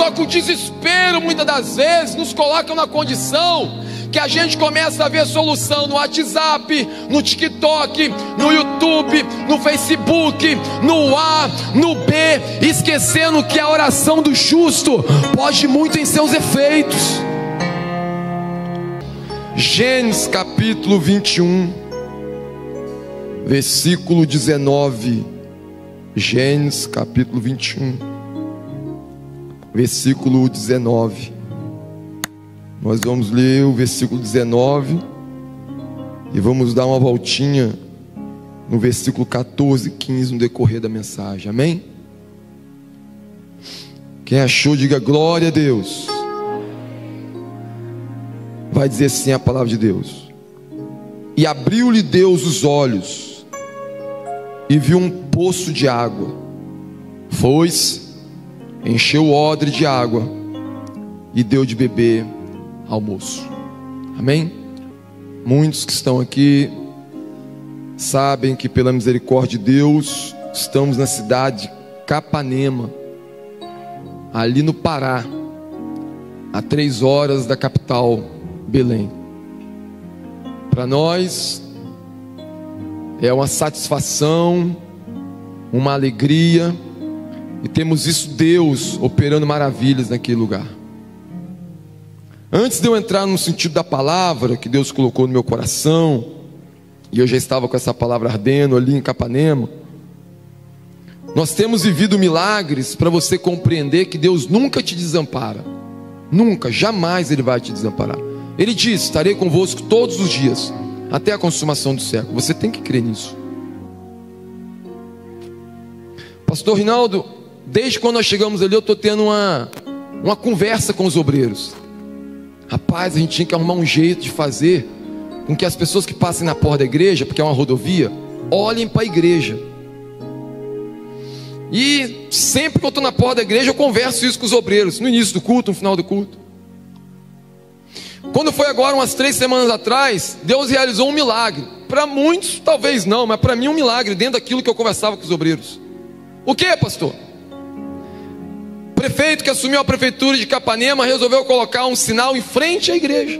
Só que o desespero, muitas das vezes, nos coloca na condição que a gente começa a ver solução no WhatsApp, no TikTok, no YouTube, no Facebook, no A, no B, esquecendo que a oração do justo pode muito em seus efeitos. Gênesis capítulo 21, versículo 19. Gênesis capítulo 21, versículo 19. Nós vamos ler o versículo 19 e vamos dar uma voltinha no versículo 14 e 15 no decorrer da mensagem, amém? Quem achou, diga glória a Deus. Vai dizer assim a palavra de Deus: e abriu-lhe Deus os olhos, e viu um poço de água. Foi-se, encheu o odre de água, e deu de beber ao moço. Amém? Muitos que estão aqui sabem que pela misericórdia de Deus estamos na cidade de Capanema, ali no Pará, a 3 horas da capital Belém. Para nós é uma satisfação, uma alegria, e temos visto Deus operando maravilhas naquele lugar. Antes de eu entrar no sentido da palavra que Deus colocou no meu coração, e eu já estava com essa palavra ardendo ali em Capanema, nós temos vivido milagres para você compreender que Deus nunca te desampara. Nunca, jamais Ele vai te desamparar. Ele diz: estarei convosco todos os dias, até a consumação do século. Você tem que crer nisso. Pastor Rinaldo, desde quando nós chegamos ali, eu estou tendo uma conversa com os obreiros. Rapaz, a gente tinha que arrumar um jeito de fazer com que as pessoas que passem na porta da igreja, porque é uma rodovia, olhem para a igreja. E sempre que eu estou na porta da igreja, eu converso isso com os obreiros, no início do culto, no final do culto. Quando foi agora, umas 3 semanas atrás, Deus realizou um milagre. Para muitos, talvez não, mas para mim um milagre, dentro daquilo que eu conversava com os obreiros. O que, pastor? O prefeito que assumiu a prefeitura de Capanema resolveu colocar um sinal em frente à igreja.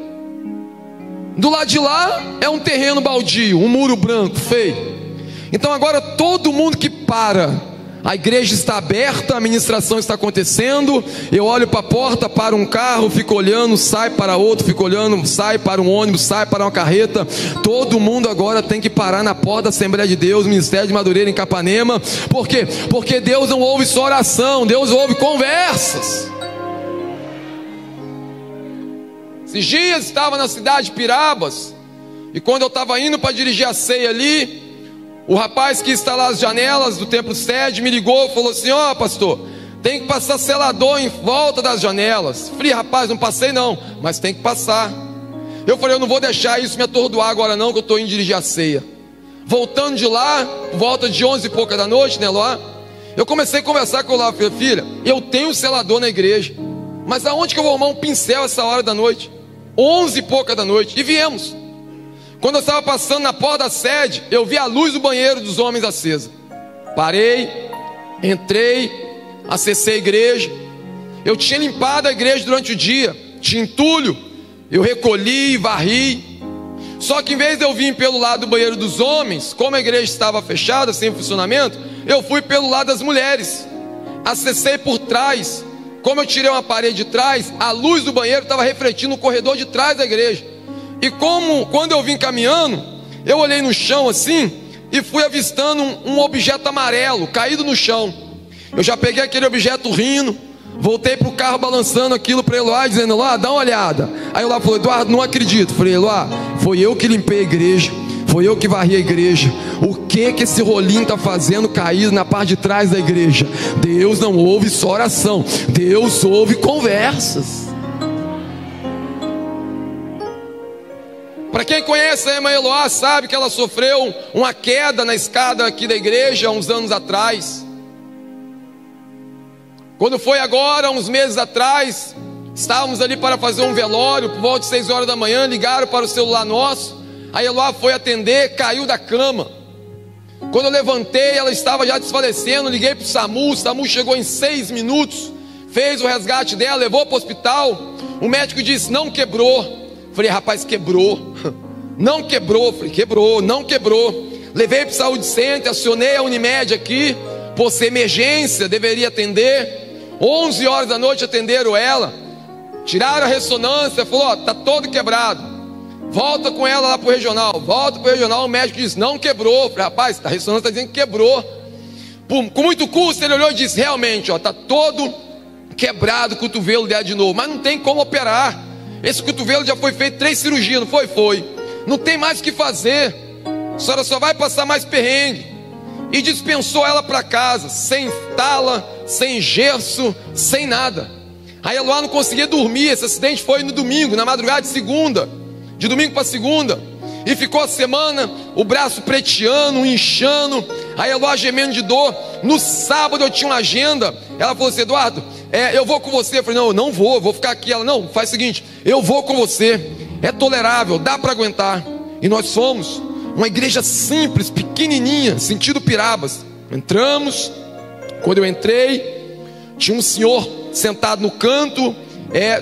Do lado de lá é um terreno baldio, um muro branco, feio. Então agora todo mundo que para, a igreja está aberta, a ministração está acontecendo, eu olho para a porta, para um carro, fico olhando, sai para outro, fico olhando, sai para um ônibus, sai para uma carreta. Todo mundo agora tem que parar na porta da Assembleia de Deus, Ministério de Madureira em Capanema. Por quê? Porque Deus não ouve só oração, Deus ouve conversas. Esses dias estava na cidade de Pirabas, e quando eu estava indo para dirigir a ceia ali, o rapaz que está lá as janelas do templo sede me ligou e falou assim: ó, pastor, tem que passar selador em volta das janelas. Falei: rapaz, não passei não, mas tem que passar. Eu falei: eu não vou deixar isso me atordoar agora não, que eu estou indo dirigir a ceia. Voltando de lá, volta de 11 e pouca da noite, né, Loá? Eu comecei a conversar com o Loá. Falei: filha, eu tenho selador na igreja, mas aonde que eu vou arrumar um pincel essa hora da noite? 11 e pouca da noite. E viemos. Quando eu estava passando na porta da sede, eu vi a luz do banheiro dos homens acesa. Parei, entrei, acessei a igreja. Eu tinha limpado a igreja durante o dia, tinha entulho, eu recolhi, varri. Só que em vez de eu vir pelo lado do banheiro dos homens, como a igreja estava fechada, sem funcionamento, eu fui pelo lado das mulheres. Acessei por trás. Como eu tirei uma parede de trás, a luz do banheiro estava refletindo no corredor de trás da igreja. E quando eu vim caminhando, eu olhei no chão assim e fui avistando um objeto amarelo caído no chão. Eu já peguei aquele objeto rindo, voltei para o carro balançando aquilo para Eloá, dizendo: Eloá, dá uma olhada. Aí Eloá falou: Eduardo, não acredito. Falei: Eloá, foi eu que limpei a igreja, foi eu que varri a igreja. O que esse rolinho está fazendo caído na parte de trás da igreja? Deus não ouve só oração, Deus ouve conversas. Para quem conhece a irmã Eloá, sabe que ela sofreu uma queda na escada aqui da igreja há uns anos atrás. Quando foi agora, uns meses atrás, estávamos ali para fazer um velório, por volta de 6 horas da manhã, ligaram para o celular nosso. A Eloá foi atender, caiu da cama. Quando eu levantei, ela estava já desfalecendo, liguei para o SAMU chegou em 6 minutos. fez o resgate dela, levou para o hospital. O médico disse: não quebrou. Falei: rapaz, quebrou. Não quebrou. Falei: quebrou, não quebrou. Levei para o Saúde Center, acionei a Unimed aqui, por ser emergência, deveria atender. 11 horas da noite atenderam ela, tiraram a ressonância, falou: ó, tá todo quebrado, volta com ela lá para o regional. Volta para o regional, o médico disse: não quebrou. Falei: rapaz, a ressonância está dizendo que quebrou. Com muito custo ele olhou e disse: realmente, ó, tá todo quebrado o cotovelo dela de novo, mas não tem como operar. Esse cotovelo já foi feito 3 cirurgias, não foi? Foi. Não tem mais o que fazer, a senhora só vai passar mais perrengue. E dispensou ela para casa, sem tala, sem gesso, sem nada. Aí a Eloá não conseguia dormir. Esse acidente foi no domingo, na madrugada de segunda, de domingo para segunda. E ficou a semana, o braço preteando, inchando, a Eloá gemendo de dor. No sábado eu tinha uma agenda. Ela falou assim: Eduardo, eu vou com você. Eu falei: não, eu não vou, vou ficar aqui. Ela: não, faz o seguinte, eu vou com você, é tolerável, dá para aguentar. E nós fomos. Uma igreja simples, pequenininha, sentido Pirabas. Entramos. Quando eu entrei, tinha um senhor sentado no canto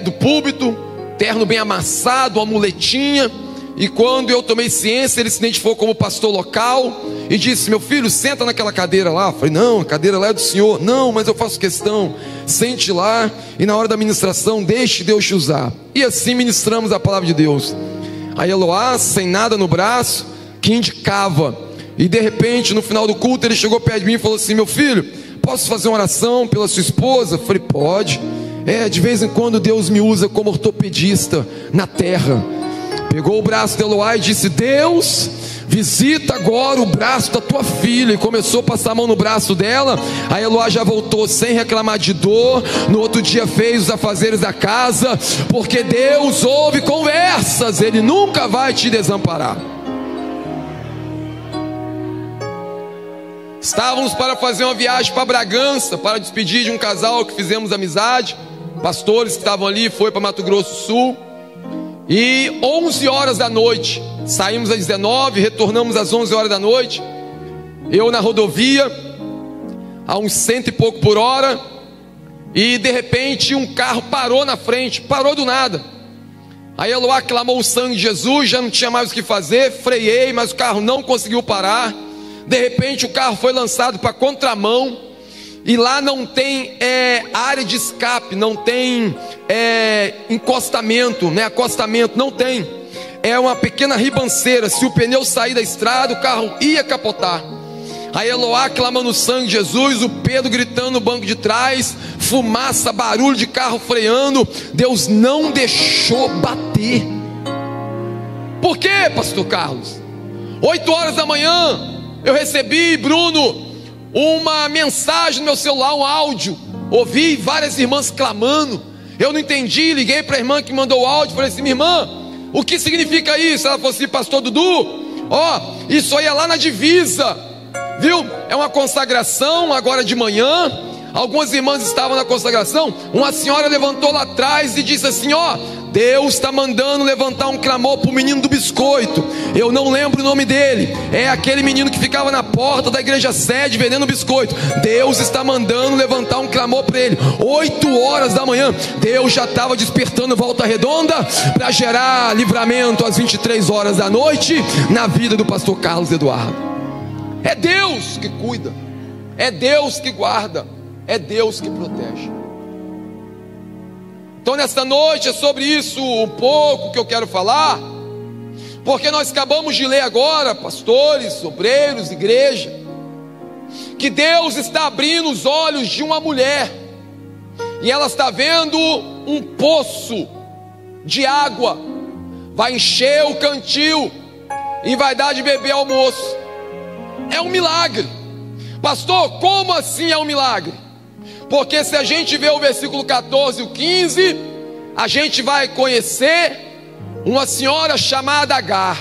do púlpito, terno bem amassado, uma muletinha. E quando eu tomei ciência, ele se identificou como pastor local e disse: meu filho, senta naquela cadeira lá. Eu falei: não, a cadeira lá é do senhor. Não, mas eu faço questão, sente lá, e na hora da ministração deixe Deus te usar. E assim ministramos a palavra de Deus. A Eloá, sem nada no braço, que indicava. E de repente, no final do culto, ele chegou perto de mim e falou assim: meu filho, posso fazer uma oração pela sua esposa? Eu falei: pode. De vez em quando Deus me usa como ortopedista na terra. Pegou o braço de Eloá e disse: Deus, visita agora o braço da tua filha. E começou a passar a mão no braço dela. A Eloá já voltou sem reclamar de dor. No outro dia fez os afazeres da casa, porque Deus ouve conversas, Ele nunca vai te desamparar. Estávamos para fazer uma viagem para Bragança, para despedir de um casal que fizemos amizade. Pastores que estavam ali, foi para Mato Grosso do Sul. E 11 horas da noite, saímos às 19, retornamos às 11 horas da noite. Eu na rodovia, a uns 100 e pouco por hora. E de repente um carro parou na frente, parou do nada. Aí Eloá clamou o sangue de Jesus, já não tinha mais o que fazer. Freiei, mas o carro não conseguiu parar. De repente o carro foi lançado para contramão. E lá não tem área de escape, não tem encostamento, acostamento, não tem. É uma pequena ribanceira. Se o pneu sair da estrada, o carro ia capotar. Aí Eloá clamando o sangue de Jesus, o Pedro gritando no banco de trás, fumaça, barulho de carro freando. Deus não deixou bater. Por quê, pastor Carlos? 8 horas da manhã eu recebi, Bruno, uma mensagem no meu celular, um áudio. Ouvi várias irmãs clamando. Eu não entendi, liguei para a irmã que mandou o áudio. Falei assim: minha irmã, o que significa isso? Ela falou assim: pastor Dudu, isso aí é lá na divisa, viu? É uma consagração agora de manhã. Algumas irmãs estavam na consagração. Uma senhora levantou lá atrás e disse assim: Deus está mandando levantar um clamor para o menino do biscoito. Eu não lembro o nome dele. É aquele menino que ficava na porta da igreja sede vendendo biscoito. Deus está mandando levantar um clamor para ele. 8 horas da manhã. Deus já estava despertando Volta Redonda para gerar livramento às 23 horas da noite na vida do pastor Carlos Eduardo. É Deus que cuida, é Deus que guarda, é Deus que protege. Então nesta noite é sobre isso um pouco que eu quero falar, porque nós acabamos de ler agora, pastores, obreiros, igreja, que Deus está abrindo os olhos de uma mulher, e ela está vendo um poço de água, vai encher o cantil e vai dar de beber ao moço. É um milagre. Pastor, como assim é um milagre? Porque se a gente ver o versículo 14 e o 15, a gente vai conhecer uma senhora chamada Agar.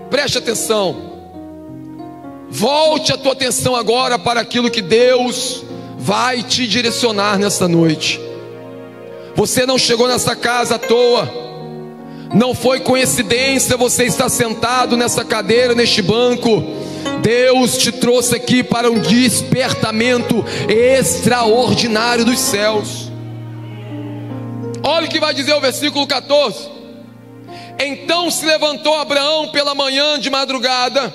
Preste atenção. Volte a tua atenção agora para aquilo que Deus vai te direcionar nessa noite. Você não chegou nessa casa à toa. Não foi coincidência você estar sentado nessa cadeira, neste banco. Deus te trouxe aqui para um despertamento extraordinário dos céus. Olha o que vai dizer o versículo 14. Então se levantou Abraão pela manhã de madrugada,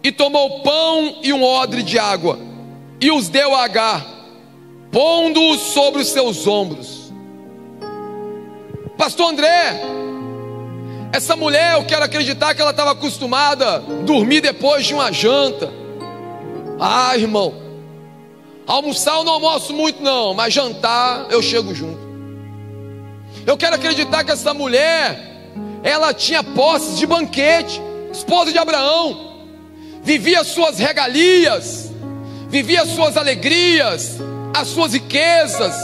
e tomou pão e um odre de água, e os deu a Agar, pondo-os sobre os seus ombros. Pastor André, essa mulher, eu quero acreditar que ela estava acostumada a dormir depois de uma janta. Ah, irmão, almoçar eu não almoço muito não, mas jantar eu chego junto. Eu quero acreditar que essa mulher, ela tinha posses de banquete, esposa de Abraão, vivia suas regalias, vivia suas alegrias, as suas riquezas.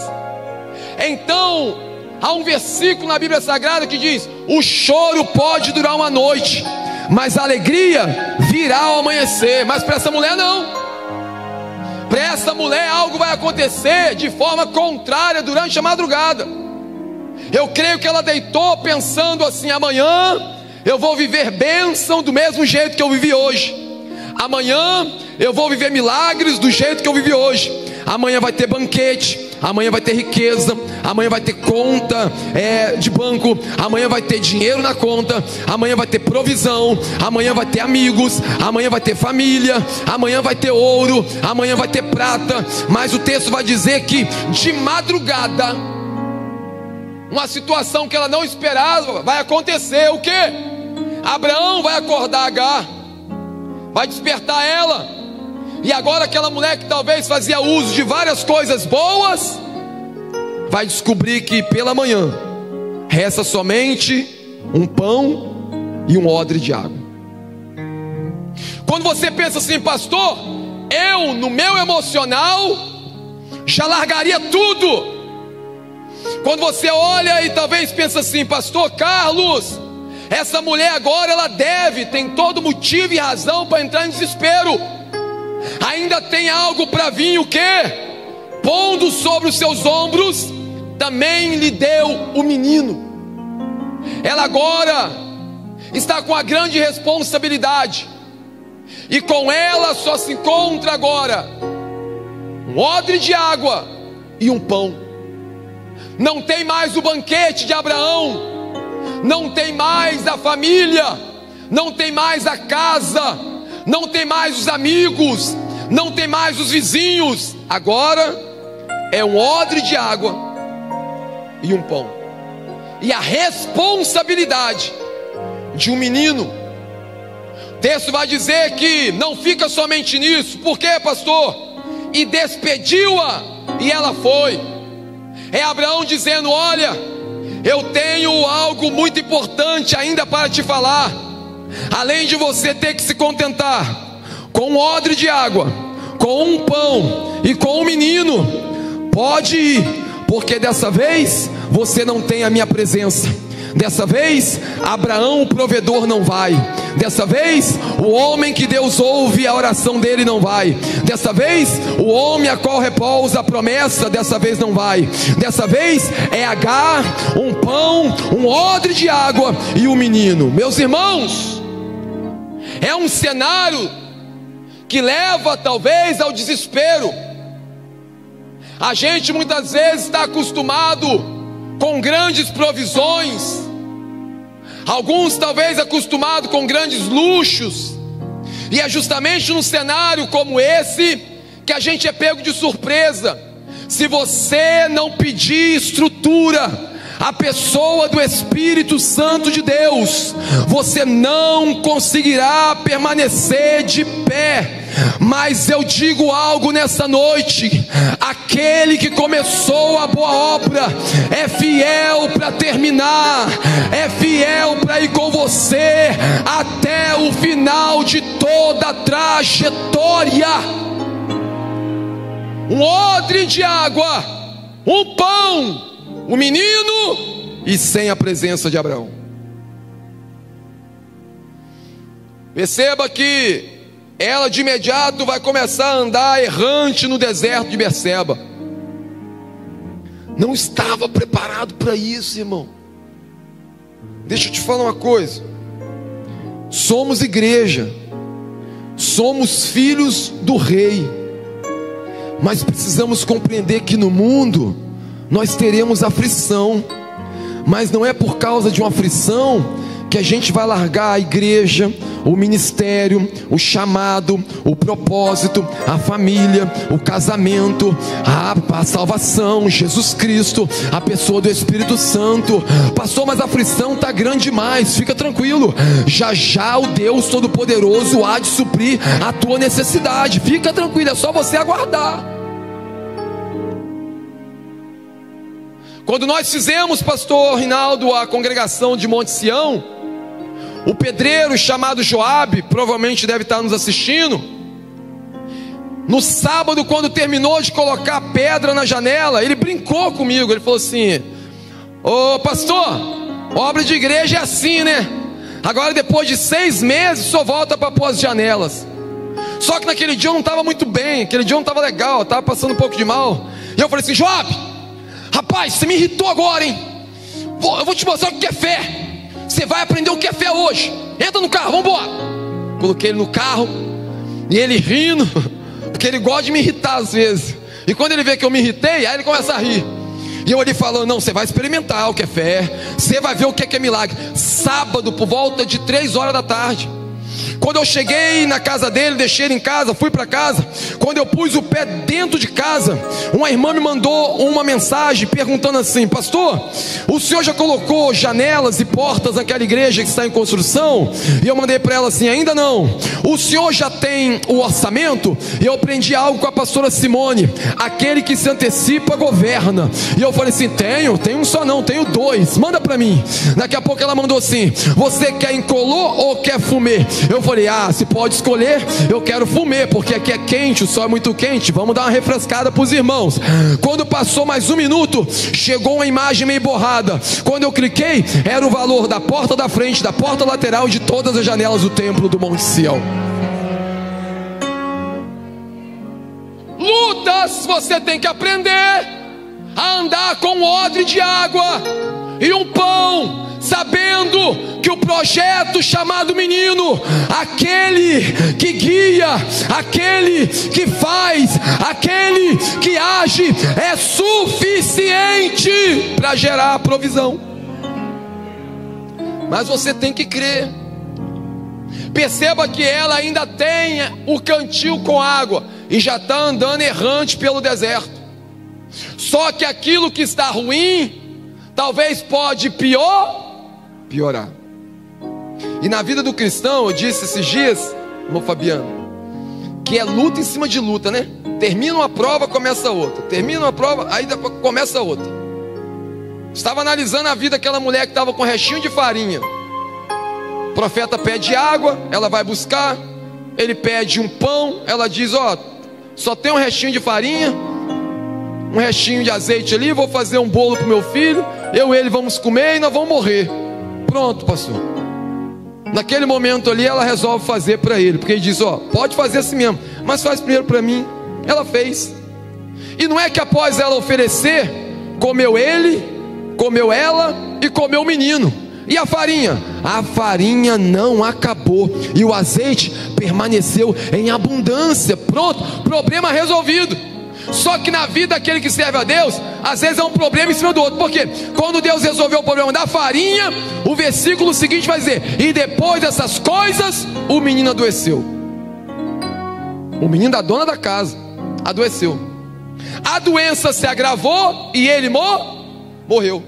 Então, há um versículo na Bíblia Sagrada que diz: o choro pode durar uma noite, mas a alegria virá ao amanhecer. Mas para essa mulher não. Para essa mulher algo vai acontecer de forma contrária durante a madrugada. Eu creio que ela deitou pensando assim: amanhã eu vou viver bênção do mesmo jeito que eu vivi hoje. Amanhã eu vou viver milagres do jeito que eu vivi hoje. Amanhã vai ter banquete, amanhã vai ter riqueza, amanhã vai ter conta de banco, amanhã vai ter dinheiro na conta, amanhã vai ter provisão, amanhã vai ter amigos, amanhã vai ter família, amanhã vai ter ouro, amanhã vai ter prata. Mas o texto vai dizer que de madrugada, uma situação que ela não esperava vai acontecer. O que? Abraão vai acordar Agar, vai despertar ela, e agora aquela mulher que talvez fazia uso de várias coisas boas, vai descobrir que pela manhã resta somente um pão e um odre de água. Quando você pensa assim: pastor, eu no meu emocional já largaria tudo. Quando você olha e talvez pensa assim: pastor Carlos, essa mulher agora ela tem todo motivo e razão para entrar em desespero. Ainda tem algo para vir. O que? Pondo sobre os seus ombros, também lhe deu o menino. Ela agora está com a grande responsabilidade, e com ela só se encontra agora um odre de água e um pão. Não tem mais o banquete de Abraão, não tem mais a família, não tem mais a casa, não tem mais os amigos, não tem mais os vizinhos. Agora é um odre de água e um pão, e a responsabilidade de um menino. O texto vai dizer que não fica somente nisso. Por quê, pastor? E despediu-a, e ela foi. É Abraão dizendo: olha, eu tenho algo muito importante ainda para te falar. Além de você ter que se contentar com um odre de água, com um pão e com um menino, pode ir, porque dessa vez você não tem a minha presença. Dessa vez Abraão, o provedor, não vai. Dessa vez o homem que Deus ouve a oração dele não vai. Dessa vez o homem a qual repousa a promessa, dessa vez não vai. Dessa vez é Agar, um pão, um odre de água e um menino. Meus irmãos, é um cenário que leva talvez ao desespero. A gente muitas vezes está acostumado com grandes provisões, alguns talvez acostumados com grandes luxos, e é justamente num cenário como esse que a gente é pego de surpresa. Se você não pedir estrutura, a pessoa do Espírito Santo de Deus, você não conseguirá permanecer de pé. Mas eu digo algo nessa noite: aquele que começou a boa obra é fiel para terminar, é fiel para ir com você até o final de toda a trajetória. Um odre de água, um pão, um menino, e sem a presença de Abraão. Perceba que ela de imediato vai começar a andar errante no deserto de Berseba. Não estava preparado para isso, irmão. Deixa eu te falar uma coisa. Somos igreja, somos filhos do Rei, mas precisamos compreender que no mundo nós teremos aflição, mas não é por causa de uma aflição que a gente vai largar a igreja, o ministério, o chamado, o propósito, a família, o casamento, a salvação, Jesus Cristo, a pessoa do Espírito Santo. Pastor, mas a aflição está grande demais. Fica tranquilo, já já o Deus Todo-Poderoso há de suprir a tua necessidade. Fica tranquilo, é só você aguardar. Quando nós fizemos, pastor Rinaldo, a congregação de Monte Sião, o pedreiro chamado Joabe, provavelmente deve estar nos assistindo, no sábado, quando terminou de colocar a pedra na janela, ele brincou comigo. Ele falou assim: ô pastor, obra de igreja é assim, né? Agora depois de 6 meses só volta para pôr as janelas. Só que naquele dia eu não estava muito bem, aquele dia eu não estava legal, estava passando um pouco de mal. E eu falei assim: Joabe, rapaz, você me irritou agora, hein? Eu vou te mostrar o que é fé. Você vai aprender o que é fé hoje. Entra no carro, vamos embora. Coloquei ele no carro, e ele rindo, porque ele gosta de me irritar às vezes. E quando ele vê que eu me irritei, aí ele começa a rir. E eu ali falando: não, você vai experimentar o que é fé, você vai ver o que é milagre. Sábado, por volta de 3 horas da tarde, quando eu cheguei na casa dele, deixei ele em casa, fui para casa. Quando eu pus o pé dentro de casa, uma irmã me mandou uma mensagem perguntando assim: pastor, o senhor já colocou janelas e portas naquela igreja que está em construção? E eu mandei para ela assim: ainda não. O senhor já tem o orçamento? E eu aprendi algo com a pastora Simone: aquele que se antecipa governa. E eu falei assim: tenho um só não, tenho 2, manda para mim. Daqui a pouco ela mandou assim: você quer incolor ou quer fumê? Eu falei: se pode escolher, eu quero fumê, porque aqui é quente, o sol é muito quente, vamos dar uma refrescada para os irmãos. Quando passou mais 1 minuto, chegou uma imagem meio borrada. Quando eu cliquei, era o valor da porta da frente, da porta lateral e de todas as janelas do templo do Monte Sião. Lutas, você tem que aprender a andar com um odre de água e um pão, sabendo que o projeto chamado menino, aquele que guia, aquele que faz, aquele que age, é suficiente para gerar a provisão. Mas você tem que crer. Perceba que ela ainda tem o cantil com água e já está andando errante pelo deserto. Só que aquilo que está ruim talvez pode piorar. E na vida do cristão, eu disse esses dias, irmão Fabiano, que é luta em cima de luta, né? Termina uma prova, começa outra. Termina uma prova, aí começa outra. Estava analisando a vida daquela mulher que estava com restinho de farinha. O profeta pede água, ela vai buscar. Ele pede um pão, ela diz: só tem um restinho de farinha, um restinho de azeite ali, vou fazer um bolo para o meu filho, eu e ele vamos comer e nós vamos morrer. Pronto, pastor. Naquele momento ali ela resolve fazer para ele, porque ele diz: pode fazer assim mesmo, mas faz primeiro para mim. Ela fez. E não é que após ela oferecer, comeu ele, comeu ela e comeu o menino. E a farinha? A farinha não acabou, e o azeite permaneceu em abundância. Pronto, problema resolvido. Só que na vida daquele que serve a Deus, às vezes é um problema em cima do outro. Por quê? Quando Deus resolveu o problema da farinha, o versículo seguinte vai dizer: e depois dessas coisas, o menino adoeceu. O menino da dona da casa adoeceu. A doença se agravou e ele morreu.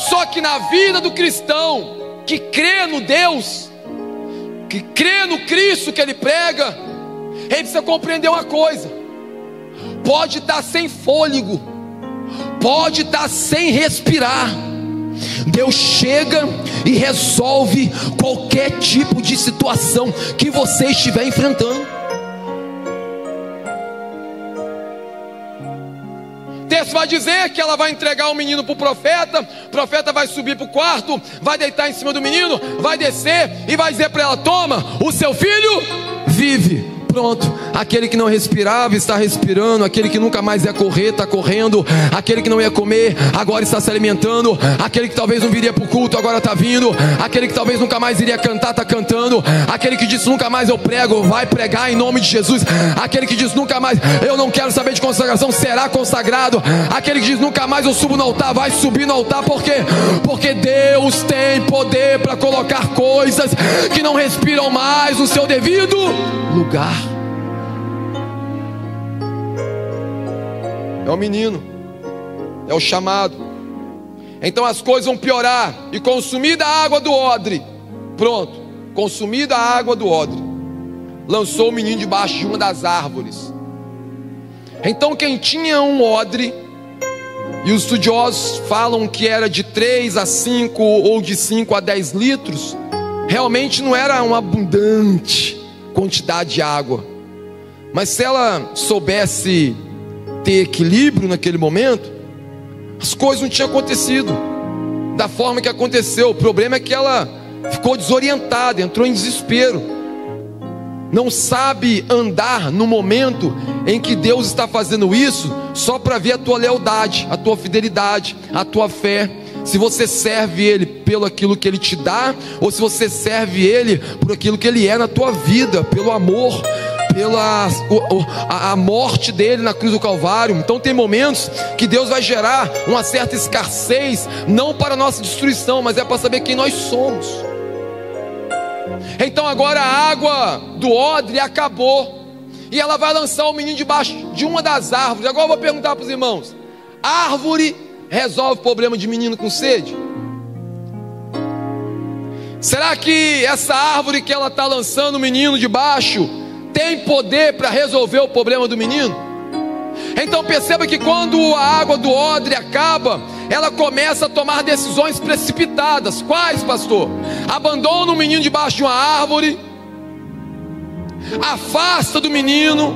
Só que na vida do cristão que crê no Deus, que crê no Cristo que ele prega, ele precisa compreender uma coisa: pode estar sem fôlego, pode estar sem respirar, Deus chega e resolve qualquer tipo de situação que você estiver enfrentando. O texto vai dizer que ela vai entregar o menino para o profeta vai subir para o quarto, vai deitar em cima do menino, vai descer e vai dizer para ela: toma, o seu filho vive. Pronto, aquele que não respirava está respirando, aquele que nunca mais ia correr está correndo, aquele que não ia comer agora está se alimentando, aquele que talvez não viria para o culto agora está vindo, aquele que talvez nunca mais iria cantar está cantando, aquele que disse nunca mais eu prego, vai pregar em nome de Jesus, aquele que diz nunca mais eu não quero saber de consagração, será consagrado, aquele que diz nunca mais eu subo no altar, vai subir no altar. Por quê? Porque Deus tem poder para colocar coisas que não respiram mais no seu devido lugar. É o menino, é o chamado. Então as coisas vão piorar. E consumida a água do odre, pronto, consumida a água do odre, lançou o menino debaixo de uma das árvores. Então quem tinha um odre, e os estudiosos falam que era de 3 a 5 ou de 5 a 10 litros, realmente não era uma abundante quantidade de água, mas se ela soubesse ter equilíbrio naquele momento, as coisas não tinham acontecido da forma que aconteceu. O problema é que ela ficou desorientada, entrou em desespero, não sabe andar no momento em que Deus está fazendo isso, só para ver a tua lealdade, a tua fidelidade, a tua fé, se você serve Ele pelo aquilo que Ele te dá, ou se você serve Ele por aquilo que Ele é na tua vida, pelo amor, pela a morte dele na cruz do Calvário. Então tem momentos que Deus vai gerar uma certa escassez, não para a nossa destruição, mas é para saber quem nós somos. Então agora a água do odre acabou, e ela vai lançar o menino debaixo de uma das árvores. Agora eu vou perguntar para os irmãos: árvore resolve o problema de menino com sede? Será que essa árvore que ela está lançando o menino debaixo tem poder para resolver o problema do menino? Então perceba que quando a água do odre acaba, ela começa a tomar decisões precipitadas. Quais, pastor? Abandona o menino debaixo de uma árvore, afasta do menino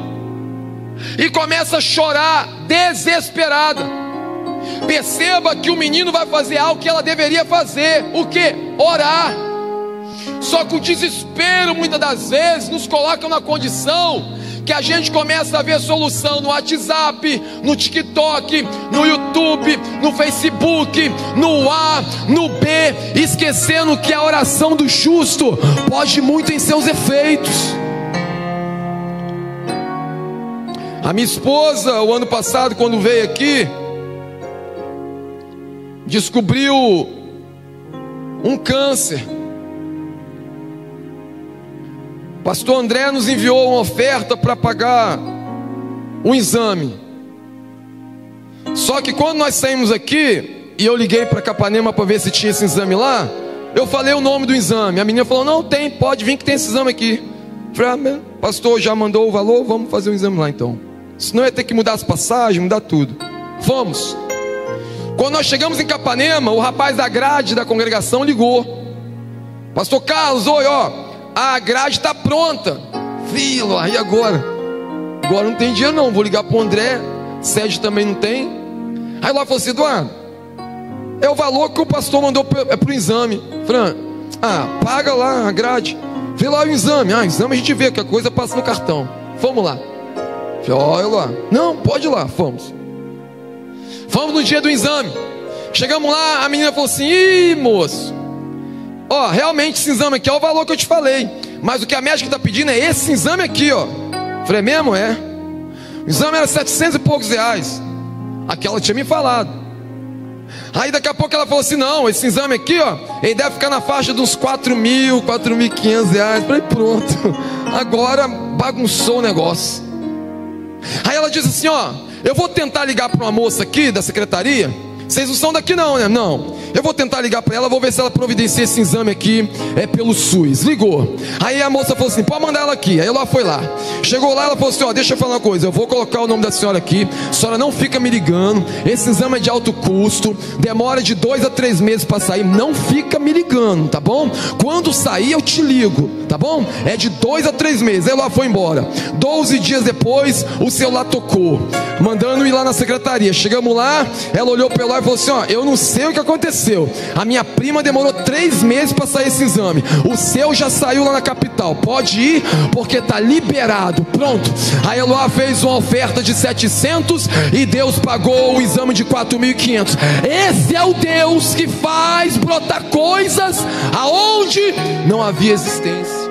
e começa a chorar desesperada. Perceba que o menino vai fazer algo que ela deveria fazer. O que? Orar. Só que o desespero muitas das vezes nos coloca numa condição que a gente começa a ver solução no WhatsApp, no TikTok, no YouTube, no Facebook, no A, no B, esquecendo que a oração do justo pode muito em seus efeitos. A minha esposa, o ano passado, quando veio aqui, descobriu um câncer. Pastor André nos enviou uma oferta para pagar um exame. Só que quando nós saímos aqui, e eu liguei para Capanema para ver se tinha esse exame lá, eu falei o nome do exame. A menina falou: não tem, pode vir que tem esse exame aqui. Eu falei: pastor, já mandou o valor, vamos fazer o exame lá então. Senão ia ter que mudar as passagens, mudar tudo. Vamos. Quando nós chegamos em Capanema, o rapaz da grade da congregação ligou: pastor Carlos, oi, ó, a grade está pronta. Filho, e agora? Agora não tem dinheiro não, vou ligar para o André, sede também não tem. Aí lá falou assim: Eduardo, é o valor que o pastor mandou para o exame. Fran, paga lá a grade, vê lá o exame. O exame a gente vê, que a coisa passa no cartão. Vamos lá. Falei: olha lá. Não, pode ir lá, vamos. Vamos no dia do exame. Chegamos lá, a menina falou assim: ih, moço, ó, realmente esse exame aqui é o valor que eu te falei, mas o que a médica está pedindo é esse exame aqui, ó. Falei: mesmo? É. O exame era 700 e poucos reais. Aquela tinha me falado. Aí daqui a pouco ela falou assim: não, esse exame aqui, ó, ele deve ficar na faixa de uns 4.000, 4.500 reais. Falei: pronto, agora bagunçou o negócio. Aí ela disse assim: ó, eu vou tentar ligar para uma moça aqui da secretaria. Vocês não são daqui não, né? Não. Eu vou tentar ligar para ela, vou ver se ela providencia esse exame aqui, pelo SUS. Ligou. Aí a moça falou assim: pode mandar ela aqui. Aí ela foi lá. Chegou lá, ela falou assim: ó, deixa eu falar uma coisa, eu vou colocar o nome da senhora aqui, a senhora não fica me ligando, esse exame é de alto custo, demora de 2 a 3 meses para sair, não fica me ligando, tá bom? Quando sair eu te ligo, tá bom? É de 2 a 3 meses. Aí ela foi embora. 12 dias depois, o celular tocou, mandando ir lá na secretaria. Chegamos lá, ela olhou pelo lá e falou assim: ó, eu não sei o que aconteceu, aconteceu? A minha prima demorou 3 meses para sair esse exame. O seu já saiu lá na capital. Pode ir, porque está liberado. Pronto. A Eloá fez uma oferta de 700 e Deus pagou o exame de 4.500. Esse é o Deus que faz brotar coisas aonde não havia existência.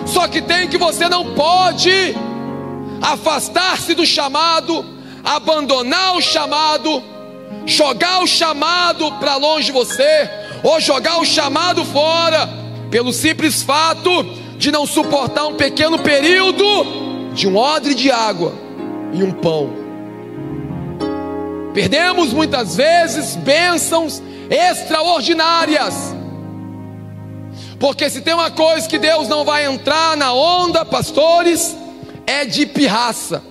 Só que tem que você não pode afastar-se do chamado, abandonar o chamado, jogar o chamado para longe de você, ou jogar o chamado fora, pelo simples fato de não suportar um pequeno período de um odre de água e um pão. Perdemos muitas vezes bênçãos extraordinárias, porque se tem uma coisa que Deus não vai entrar na onda, pastores, é de pirraça.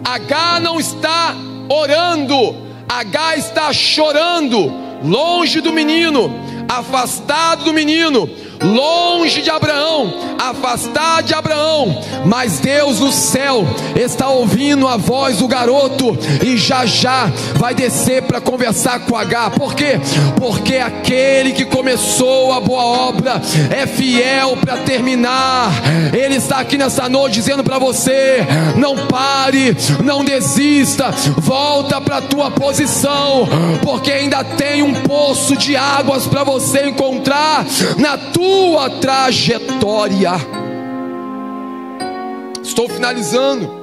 H não está orando, H está chorando, longe do menino, afastado do menino, longe de Abraão, afastado de Abraão. Mas Deus no céu está ouvindo a voz do garoto e já já vai descer para conversar com H. Por quê? Porque aquele que começou a boa obra é fiel para terminar. Ele está aqui nessa noite dizendo para você: não pare, não desista, volta para a tua posição, porque ainda tem um poço de águas para você encontrar na tua trajetória. Estou finalizando.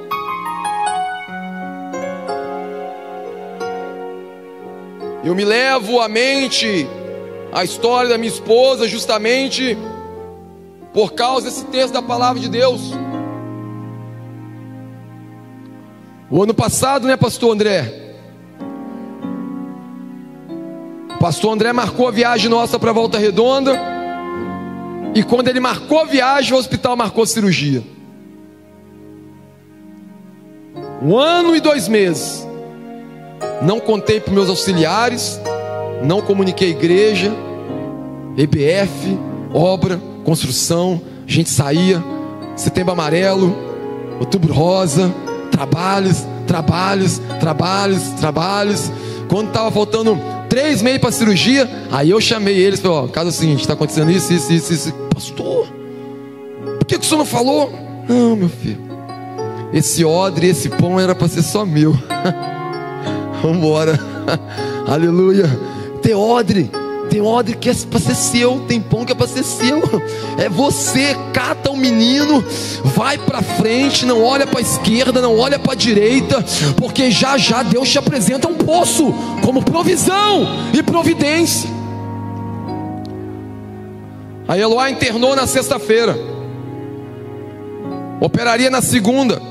Eu me levo à mente a história da minha esposa justamente por causa desse texto da palavra de Deus. O ano passado, né, pastor André? O pastor André marcou a viagem nossa para Volta Redonda. E quando ele marcou a viagem, o hospital marcou a cirurgia. 1 ano e 2 meses. Não contei para meus auxiliares, não comuniquei igreja, EBF, obra, construção. A gente saía, Setembro Amarelo, Outubro Rosa, trabalhos. Quando estava faltando 3 meses para a cirurgia, aí eu chamei eles e falei: ó, caso é o seguinte, está acontecendo isso. Pastor, por que o senhor não falou? Não, meu filho, esse odre, esse pão era para ser só meu. Vamos embora. Aleluia. Tem odre que é para ser seu, tem pão que é para ser seu. É você, cata o menino, vai para frente, não olha para a esquerda, não olha para a direita, porque já já Deus te apresenta um poço como provisão e providência. A Eloá internou na sexta-feira, operaria na segunda,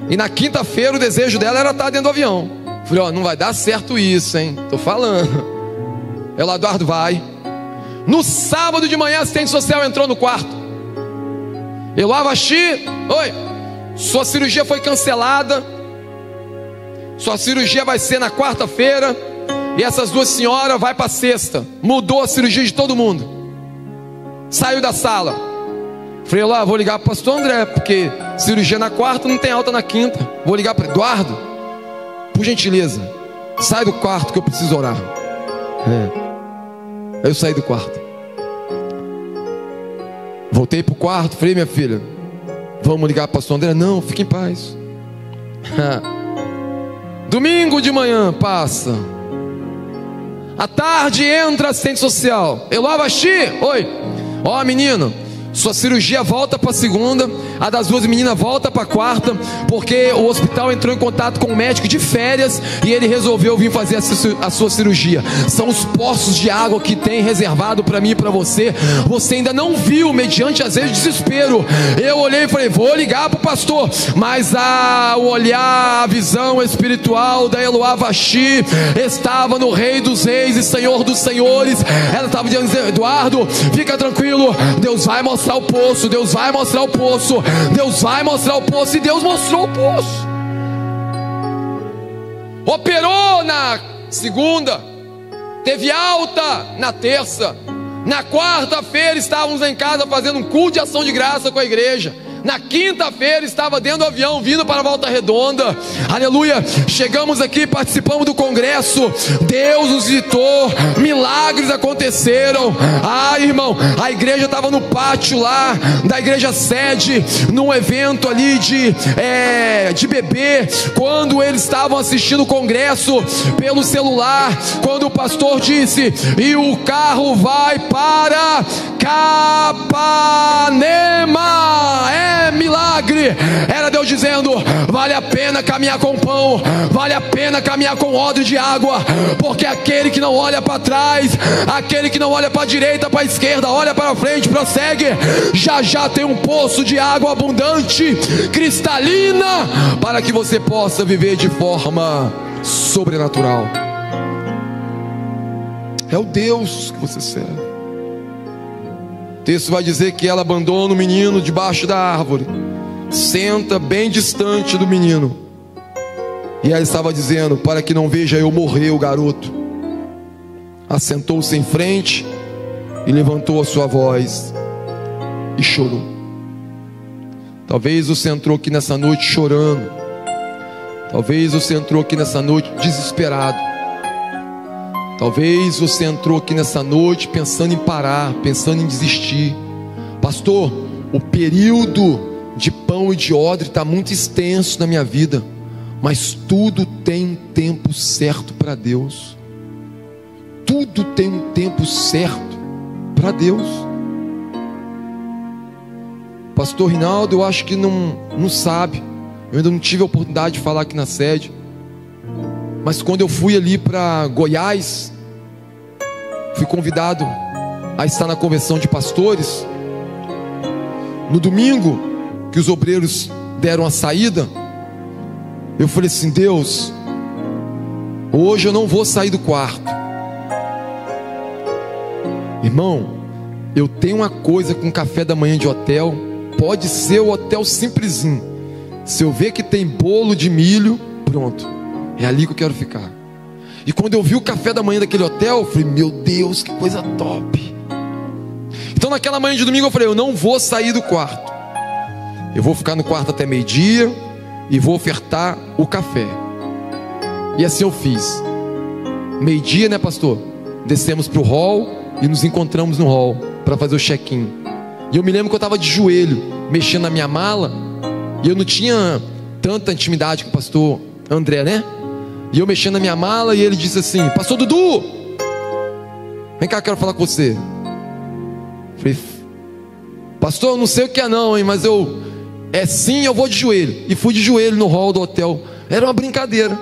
e na quinta-feira o desejo dela era estar dentro do avião. Falei: ó, não vai dar certo isso, hein? Tô falando. Ela: Eduardo, vai. No sábado de manhã, a assistente social entrou no quarto. Eloá Vasti, oi, sua cirurgia foi cancelada. Sua cirurgia vai ser na quarta-feira, e essas 2 senhoras vai para sexta. Mudou a cirurgia de todo mundo. Saiu da sala. Falei: lá, vou ligar para o pastor André, porque cirurgia na quarta, não tem alta na quinta. Vou ligar para Eduardo, por gentileza, sai do quarto que eu preciso orar. Aí eu saí do quarto, voltei para o quarto. Falei: minha filha, vamos ligar para o pastor André? Não, fique em paz. Domingo de manhã passa, à tarde entra a assistente social. Eloá Vasti, oi, ó, menino, sua cirurgia volta para segunda, a das 2 meninas volta para quarta, porque o hospital entrou em contato com o médico de férias e ele resolveu vir fazer a sua cirurgia. São os poços de água que tem reservado para mim e para você. Você ainda não viu, mediante às vezes desespero. Eu olhei e falei: vou ligar para o pastor, mas o olhar, a visão espiritual da Eloá Vasti estava no Rei dos Reis e Senhor dos Senhores. Ela estava dizendo: Eduardo, fica tranquilo, Deus vai mostrar o poço, Deus vai mostrar o poço, Deus vai mostrar o poço. E Deus mostrou o poço. Operou na segunda, teve alta na terça, na quarta-feira estávamos em casa fazendo um culto de ação de graça com a igreja. Na quinta-feira estava dentro do avião, vindo para a Volta Redonda. Aleluia. Chegamos aqui, participamos do congresso. Deus nos visitou, milagres aconteceram. Irmão, a igreja estava no pátio lá da igreja sede, num evento ali de bebê. Quando eles estavam assistindo o congresso pelo celular, quando o pastor disse: e o carro vai para Capanema. É milagre. Era Deus dizendo: vale a pena caminhar com pão, vale a pena caminhar com odre de água, porque aquele que não olha para trás, aquele que não olha para a direita, para a esquerda, olha para frente, prossegue, já já tem um poço de água abundante, cristalina, para que você possa viver de forma sobrenatural. É o Deus que você serve. O texto vai dizer que ela abandona o menino debaixo da árvore, senta bem distante do menino, e ela estava dizendo: para que não veja eu morrer o garoto. Assentou-se em frente e levantou a sua voz e chorou. Talvez você entrou aqui nessa noite chorando. Talvez você entrou aqui nessa noite desesperado. Talvez você entrou aqui nessa noite pensando em parar, pensando em desistir. Pastor, o período de pão e de odre está muito extenso na minha vida, mas tudo tem um tempo certo para Deus. Tudo tem um tempo certo para Deus. Pastor Rinaldo, eu acho que não sabe. Eu ainda não tive a oportunidade de falar aqui na sede, mas quando eu fui ali para Goiás, fui convidado a estar na convenção de pastores. No domingo que os obreiros deram a saída, eu falei assim: Deus, hoje eu não vou sair do quarto. Irmão, eu tenho uma coisa com café da manhã de hotel. Pode ser o hotel simplesinho. Se eu ver que tem bolo de milho, pronto, é ali que eu quero ficar. E quando eu vi o café da manhã daquele hotel, eu falei: meu Deus, que coisa top. Então naquela manhã de domingo eu falei: eu não vou sair do quarto. Eu vou ficar no quarto até meio-dia e vou ofertar o café. E assim eu fiz. Meio-dia, né, pastor? Descemos para o hall e nos encontramos no hall para fazer o check-in. E eu me lembro que eu estava de joelho, mexendo na minha mala, e eu não tinha tanta intimidade com o pastor André, né? E eu mexendo na minha mala, e ele disse assim: pastor Dudu, vem cá, quero falar com você. Eu falei: pastor, eu não sei o que é não, hein, mas eu vou de joelho. E fui de joelho no hall do hotel. Era uma brincadeira.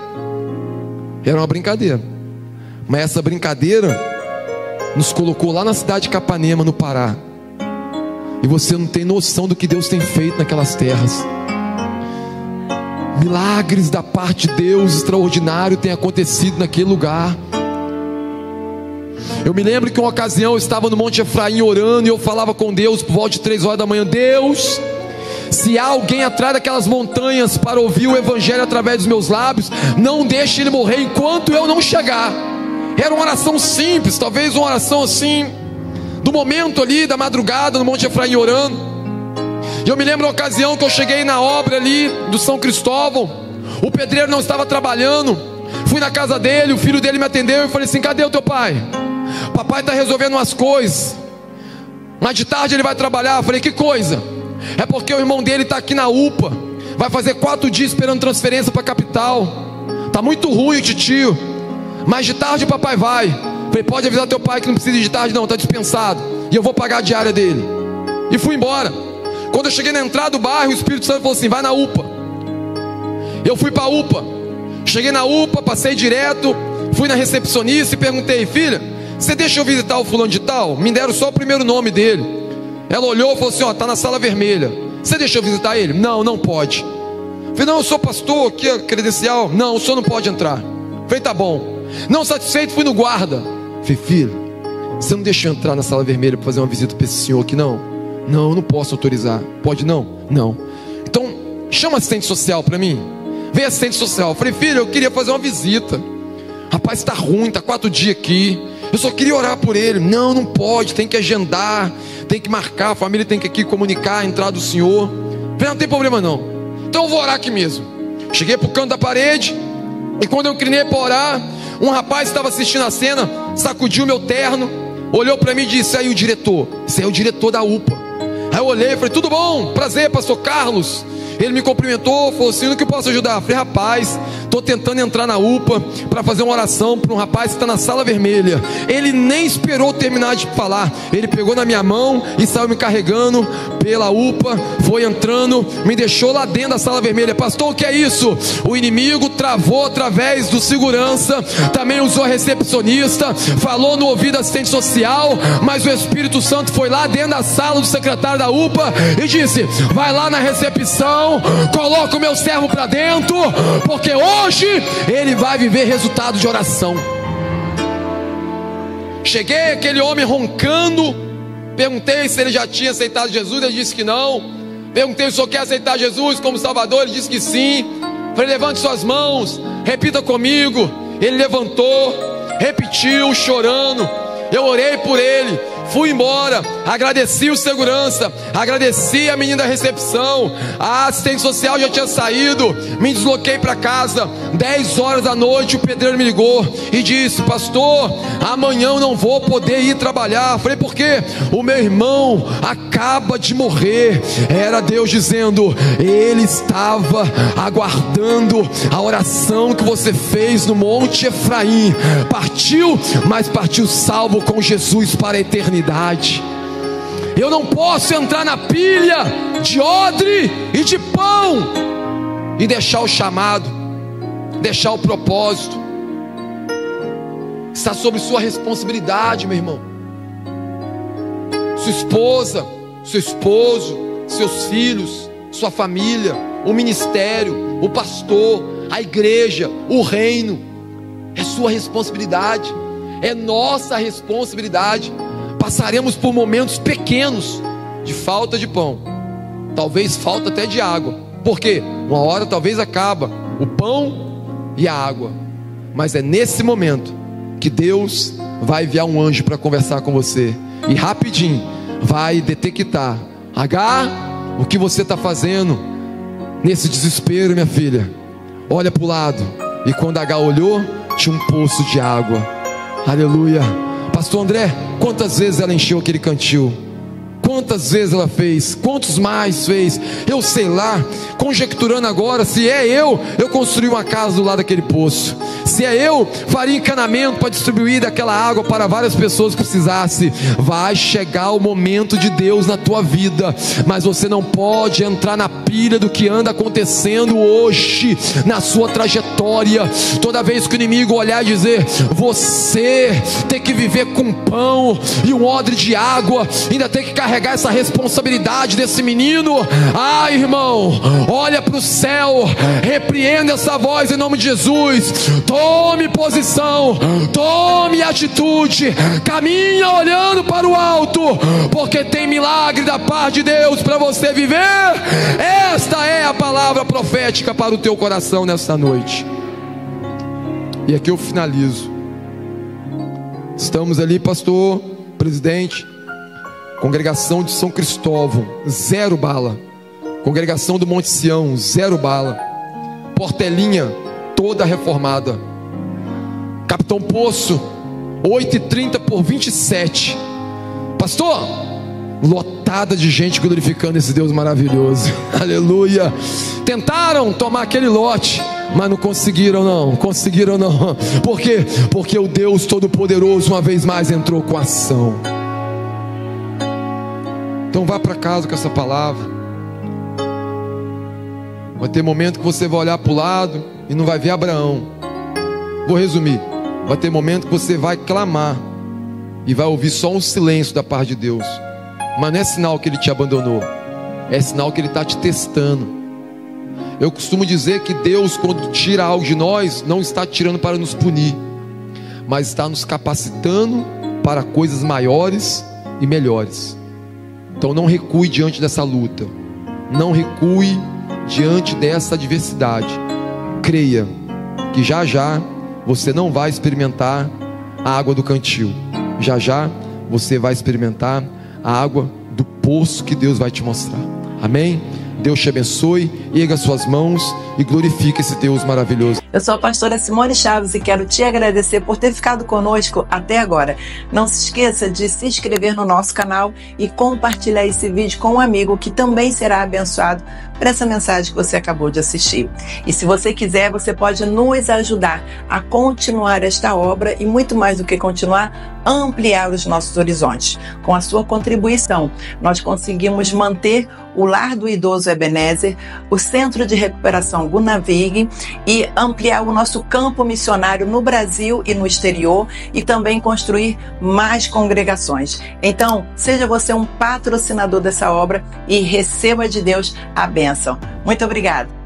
Mas essa brincadeira nos colocou lá na cidade de Capanema, no Pará. E você não tem noção do que Deus tem feito naquelas terras. Milagres da parte de Deus extraordinário têm acontecido naquele lugar. Eu me lembro que uma ocasião eu estava no Monte Efraim orando, e eu falava com Deus por volta de 3 horas da manhã: Deus, se há alguém atrás daquelas montanhas para ouvir o evangelho através dos meus lábios, não deixe ele morrer enquanto eu não chegar. Era uma oração simples, talvez uma oração assim, do momento ali da madrugada no Monte Efraim orando. E eu me lembro uma ocasião que eu cheguei na obra ali do São Cristóvão. O pedreiro não estava trabalhando. Fui na casa dele, o filho dele me atendeu e falei assim: cadê o teu pai? Papai está resolvendo umas coisas, mas de tarde ele vai trabalhar. Eu falei: que coisa? É porque o irmão dele está aqui na UPA, vai fazer 4 dias esperando transferência para a capital. Está muito ruim o titio, mas de tarde o papai vai. Eu falei: pode avisar teu pai que não precisa ir de tarde não, está dispensado, e eu vou pagar a diária dele. E fui embora. Quando eu cheguei na entrada do bairro, o Espírito Santo falou assim: vai na UPA. Eu fui para a UPA. Cheguei na UPA, passei direto, fui na recepcionista e perguntei: filha, você deixa eu visitar o fulano de tal? Me deram só o primeiro nome dele. Ela olhou e falou assim: ó, está na sala vermelha. Você deixa eu visitar ele? Não, não pode. Eu falei: não, eu sou pastor, aqui é credencial. Não, o senhor não pode entrar. Eu falei: tá bom. Não satisfeito, fui no guarda. Eu falei: filho, você não deixa eu entrar na sala vermelha para fazer uma visita para esse senhor aqui não? Não, eu não posso autorizar. Pode não? Não. Então, chama assistente social para mim. Vem assistente social. Eu falei: filho, eu queria fazer uma visita. Rapaz, está ruim, está 4 dias aqui. Eu só queria orar por ele. Não, não pode, tem que agendar, tem que marcar, a família tem que aqui comunicar a entrada do senhor. Falei, não tem problema não, então eu vou orar aqui mesmo. Cheguei pro canto da parede, e quando eu inclinei para orar, um rapaz estava assistindo a cena, sacudiu meu terno, olhou para mim e disse: aí o diretor, esse aí é o diretor da UPA. Aí eu olhei e falei: tudo bom? Prazer, pastor Carlos. Ele me cumprimentou, falou assim: no que eu posso ajudar? Eu falei: rapaz, estou tentando entrar na UPA para fazer uma oração para um rapaz que está na sala vermelha. Ele nem esperou terminar de falar, ele pegou na minha mão e saiu me carregando pela UPA, foi entrando, me deixou lá dentro da sala vermelha. Pastor, o que é isso? O inimigo travou através do segurança, também usou a recepcionista, falou no ouvido da assistente social, mas o Espírito Santo foi lá dentro da sala do secretário da UPA e disse: vai lá na recepção, coloca o meu servo para dentro, porque hoje ele vai viver resultado de oração. Cheguei, aquele homem roncando, perguntei se ele já tinha aceitado Jesus, ele disse que não. Perguntei: o senhor quer aceitar Jesus como Salvador? Ele disse que sim. Falei: levante suas mãos, repita comigo. Ele levantou, repetiu, chorando. Eu orei por ele, fui embora, agradeci o segurança, agradeci a menina da recepção, a assistente social já tinha saído, me desloquei para casa. 10 horas da noite o pedreiro me ligou e disse: pastor, amanhã eu não vou poder ir trabalhar. Falei: por quê? O meu irmão acaba de morrer. Era Deus dizendo: ele estava aguardando a oração que você fez no Monte Efraim. Partiu, mas partiu salvo com Jesus para a eternidade. Eu não posso entrar na pilha de odre e de pão e deixar o chamado, deixar o propósito. Está sobre sua responsabilidade, meu irmão. Sua esposa, seu esposo, seus filhos, sua família, o ministério, o pastor, a igreja, o reino. É sua responsabilidade, é nossa responsabilidade. Passaremos por momentos pequenos de falta de pão, talvez falta até de água, porque uma hora talvez acaba o pão e a água, mas é nesse momento que Deus vai enviar um anjo para conversar com você, e rapidinho vai detectar: Agar, o que você está fazendo nesse desespero, minha filha? Olha para o lado. E quando Agar olhou, tinha um poço de água. Aleluia. Pastor André, quantas vezes ela encheu aquele cantil? Quantas vezes ela fez? Quantos mais fez? Eu sei lá, conjecturando agora, se é eu construí uma casa do lado daquele poço. Se é eu, faria encanamento para distribuir daquela água para várias pessoas que precisassem. Vai chegar o momento de Deus na tua vida, mas você não pode entrar na pilha do que anda acontecendo hoje na sua trajetória. Toda vez que o inimigo olhar e dizer: você tem que viver com pão e um odre de água, ainda tem que carregar essa responsabilidade desse menino. Ah, irmão, olha para o céu, repreenda essa voz em nome de Jesus. Tome posição, tome atitude, caminha olhando para o alto, porque tem milagre da parte de Deus para você viver. Esta é a palavra profética para o teu coração nesta noite. E aqui eu finalizo. Estamos ali, pastor, presidente, congregação de São Cristóvão, 0 bala. Congregação do Monte Sião, 0 bala. Portelinha toda reformada. Capitão Poço, 8h30 por 27. Pastor, lotada de gente glorificando esse Deus maravilhoso. Aleluia. Tentaram tomar aquele lote, mas não conseguiram não. Conseguiram não. Por quê? Porque o Deus Todo-Poderoso uma vez mais entrou com ação. Então vá para casa com essa palavra. Vai ter momento que você vai olhar para o lado e não vai ver Abraão. Vou resumir. Vai ter momento que você vai clamar e vai ouvir só um silêncio da parte de Deus. Mas não é sinal que Ele te abandonou, é sinal que Ele está te testando. Eu costumo dizer que Deus, quando tira algo de nós, não está tirando para nos punir, mas está nos capacitando para coisas maiores e melhores. Então não recue diante dessa luta, não recue diante dessa adversidade. Creia que já já você não vai experimentar a água do cantil, já já você vai experimentar a água do poço que Deus vai te mostrar. Amém? Deus te abençoe, erga suas mãos e glorifique esse Deus maravilhoso. Eu sou a pastora Simone Chaves e quero te agradecer por ter ficado conosco até agora. Não se esqueça de se inscrever no nosso canal e compartilhar esse vídeo com um amigo que também será abençoado por essa mensagem que você acabou de assistir. E se você quiser, você pode nos ajudar a continuar esta obra e, muito mais do que continuar, ampliar os nossos horizontes. Com a sua contribuição, nós conseguimos manter o Lar do Idoso Ebenezer, o Centro de Recuperação Gunavig e ampliar o nosso campo missionário no Brasil e no exterior e também construir mais congregações. Então, seja você um patrocinador dessa obra e receba de Deus a bênção. Muito obrigada.